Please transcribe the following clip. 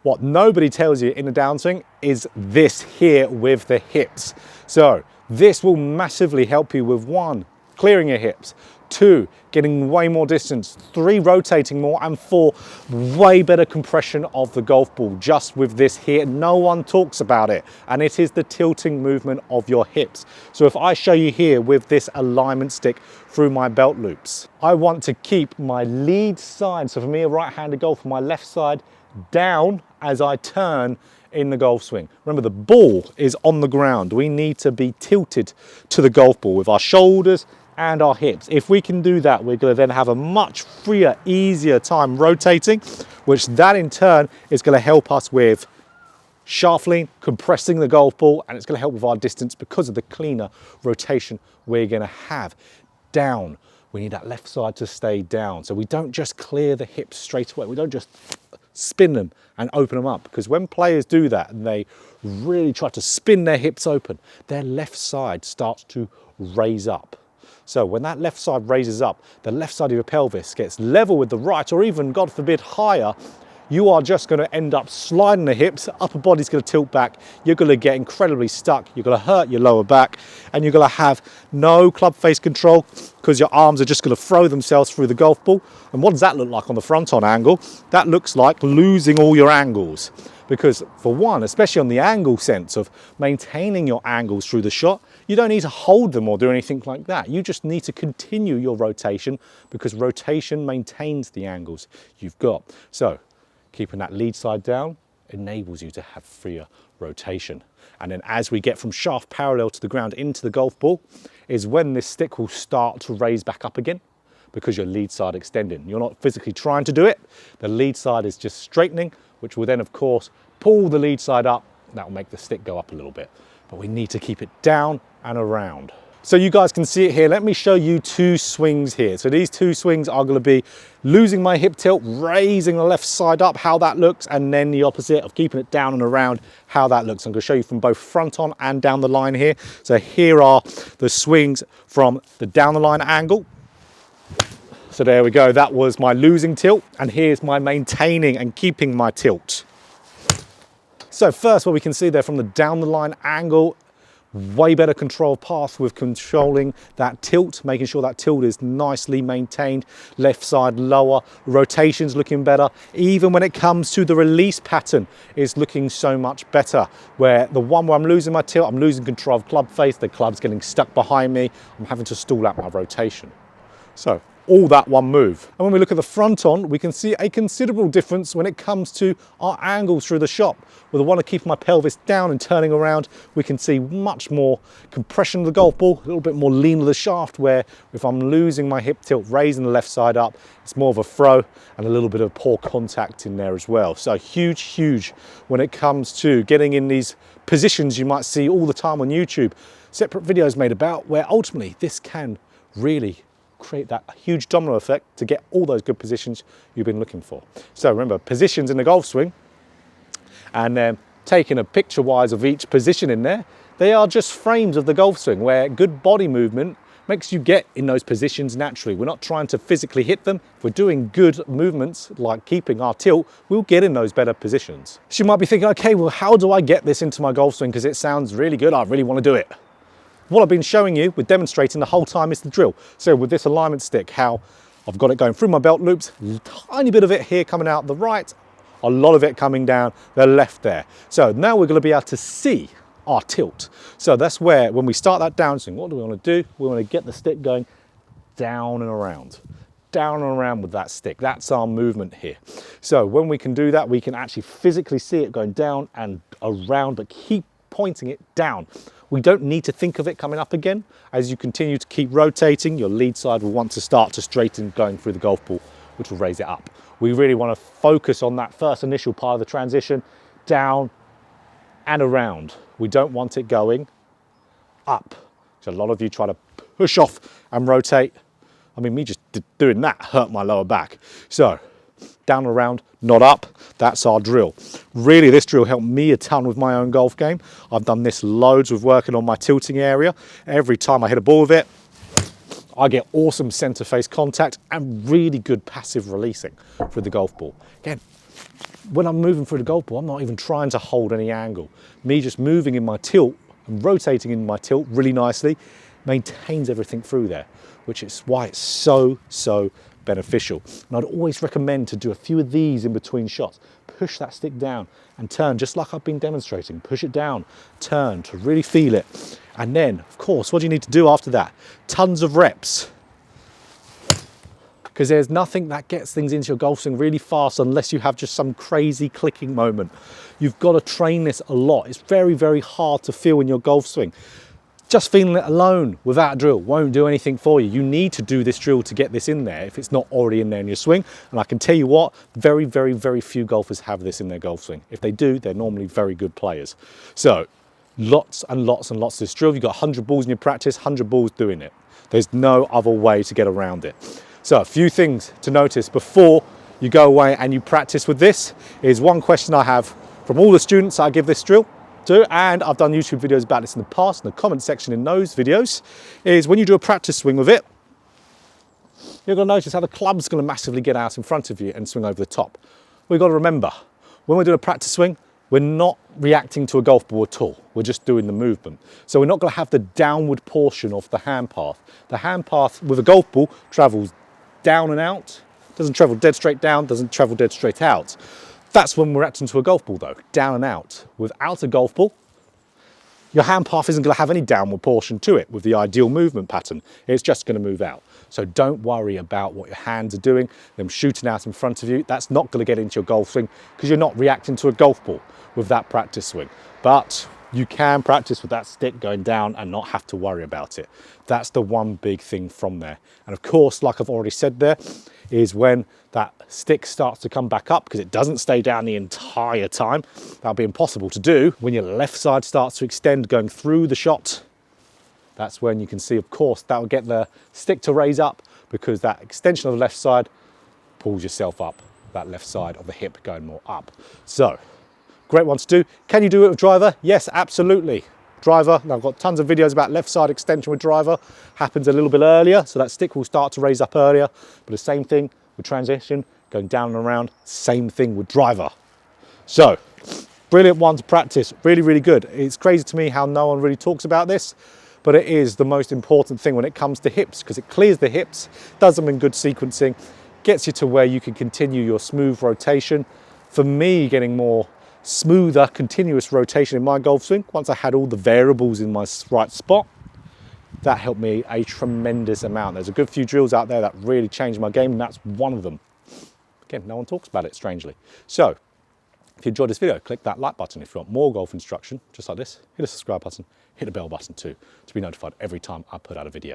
What nobody tells you in the downswing is this here with the hips. So this will massively help you with 1, clearing your hips, 2, getting way more distance, 3, rotating more, and 4, way better compression of the golf ball just with this here. No one talks about it, and it is the tilting movement of your hips. So if I show you here with this alignment stick through my belt loops, I want to keep my lead side, so for me a right-handed golfer, my left side down as I turn in the golf swing. Remember, the ball is on the ground. We need to be tilted to the golf ball with our shoulders and our hips. If we can do that, we're going to then have a much freer, easier time rotating, which that in turn is going to help us with shaft lean, compressing the golf ball, and it's going to help with our distance because of the cleaner rotation we're going to have. Down, we need that left side to stay down. So we don't just clear the hips straight away. We don't just spin them and open them up, because when players do that and they really try to spin their hips open, their left side starts to raise up. So when that left side raises up, the left side of your pelvis gets level with the right, or even, God forbid, higher. You are just going to end up sliding the hips, upper body's going to tilt back, you're going to get incredibly stuck, you're going to hurt your lower back, and you're going to have no club face control because your arms are just going to throw themselves through the golf ball. And what does that look like on the front on angle? That looks like losing all your angles. Because for one, especially on the angle sense of maintaining your angles through the shot, you don't need to hold them or do anything like that. You just need to continue your rotation, because rotation maintains the angles you've got. So keeping that lead side down enables you to have freer rotation. And then as we get from shaft parallel to the ground into the golf ball is when this stick will start to raise back up again, because your lead side extending. You're not physically trying to do it. The lead side is just straightening, which will then of course pull the lead side up. That will make the stick go up a little bit, but we need to keep it down and around. So you guys can see it here. Let me show you 2 swings here. So these 2 swings are going to be losing my hip tilt, raising the left side up, how that looks, and then the opposite of keeping it down and around, how that looks. I'm going to show you from both front on and down the line here. So here are the swings from the down the line angle. So there we go, that was my losing tilt, and here's my maintaining and keeping my tilt. So first, what we can see there from the down the line angle, way better control path with controlling that tilt, making sure that tilt is nicely maintained, left side lower, rotations looking better. Even when it comes to the release pattern is looking so much better, where the one where I'm losing my tilt, I'm losing control of club face, the club's getting stuck behind me, I'm having to stall out my rotation. So all that one move. And when we look at the front on, we can see a considerable difference when it comes to our angles through the shot. With the one to keep my pelvis down and turning around, we can see much more compression of the golf ball, a little bit more lean of the shaft, where if I'm losing my hip tilt, raising the left side up, it's more of a throw and a little bit of poor contact in there as well. So huge when it comes to getting in these positions you might see all the time on YouTube. Separate videos made about where ultimately this can really create that huge domino effect to get all those good positions you've been looking for. So remember, positions in the golf swing, and then taking a picture wise of each position in there, they are just frames of the golf swing where good body movement makes you get in those positions naturally. We're not trying to physically hit them. If we're doing good movements like keeping our tilt, we'll get in those better positions. So you might be thinking, okay, well, how do I get this into my golf swing? Because it sounds really good, I really want to do it. What I've been showing you, we're demonstrating the whole time, is the drill. So with this alignment stick, how I've got it going through my belt loops, tiny bit of it here coming out the right, a lot of it coming down the left there. So now we're going to be able to see our tilt. So that's where, when we start that downswing, what do we want to do? We want to get the stick going down and around. Down and around with that stick. That's our movement here. So when we can do that, we can actually physically see it going down and around, but keep pointing it down. We don't need to think of it coming up again. As you continue to keep rotating, your lead side will want to start to straighten going through the golf ball, which will raise it up. We really want to focus on that first initial part of the transition, down and around. We don't want it going up. So a lot of you try to push off and rotate. I mean, me just doing that hurt my lower back. So down and around, not up. That's our drill. Really, this drill helped me a ton with my own golf game. I've done this loads with working on my tilting area. Every time I hit a ball with it, I get awesome center face contact and really good passive releasing through the golf ball. Again, when I'm moving through the golf ball, I'm not even trying to hold any angle. Me just moving in my tilt and rotating in my tilt really nicely maintains everything through there, which is why it's so beneficial. And I'd always recommend to do a few of these in between shots. Push that stick down and turn, just like I've been demonstrating. Push it down, turn to really feel it. And then, of course, what do you need to do after that? Tons of reps. Because there's nothing that gets things into your golf swing really fast unless you have just some crazy clicking moment. You've got to train this a lot. It's very hard to feel in your golf swing. Just feeling it alone without a drill won't do anything for you. You need to do this drill to get this in there if it's not already in there in your swing. And I can tell you what, very few golfers have this in their golf swing. If they do, they're normally very good players. So lots and lots of this drill. You've got 100 balls in your practice, 100 balls doing it. There's no other way to get around it. So a few things to notice before you go away and you practice with this is one question I have from all the students I give this drill to, and I've done YouTube videos about this in the past, in the comment section in those videos, is when you do a practice swing with it, you're going to notice how the club's going to massively get out in front of you and swing over the top. We've got to remember, when we're doing a practice swing, we're not reacting to a golf ball at all. We're just doing the movement. So we're not going to have the downward portion of the hand path. The hand path with a golf ball travels down and out, doesn't travel dead straight down, doesn't travel dead straight out. That's when we're reacting to a golf ball though, down and out. Without a golf ball, your hand path isn't going to have any downward portion to it with the ideal movement pattern. It's just going to move out. So don't worry about what your hands are doing, them shooting out in front of you. That's not going to get into your golf swing because you're not reacting to a golf ball with that practice swing. But you can practice with that stick going down and not have to worry about it. That's the one big thing from there. And of course, like I've already said there, is when that stick starts to come back up, because it doesn't stay down the entire time. That'll be impossible to do. When your left side starts to extend going through the shot, that's when you can see, of course, that will get the stick to raise up, because that extension of the left side pulls yourself up, that left side of the hip going more up. So, great one to do. Can you do it with driver? Yes, absolutely. Driver, and I've got tons of videos about left side extension with driver. Happens a little bit earlier, so that stick will start to raise up earlier. But the same thing with transition, going down and around, same thing with driver. So, brilliant one to practice, really good. It's crazy to me how no one really talks about this, but it is the most important thing when it comes to hips, because it clears the hips, does them in good sequencing, gets you to where you can continue your smooth rotation. For me, getting more smoother, continuous rotation in my golf swing, once I had all the variables in my right spot, that helped me a tremendous amount. There's a good few drills out there that really changed my game, and that's one of them. Again, no one talks about it, strangely. So, if you enjoyed this video, click that like button. If you want more golf instruction, just like this, hit the subscribe button, hit the bell button too, to be notified every time I put out a video.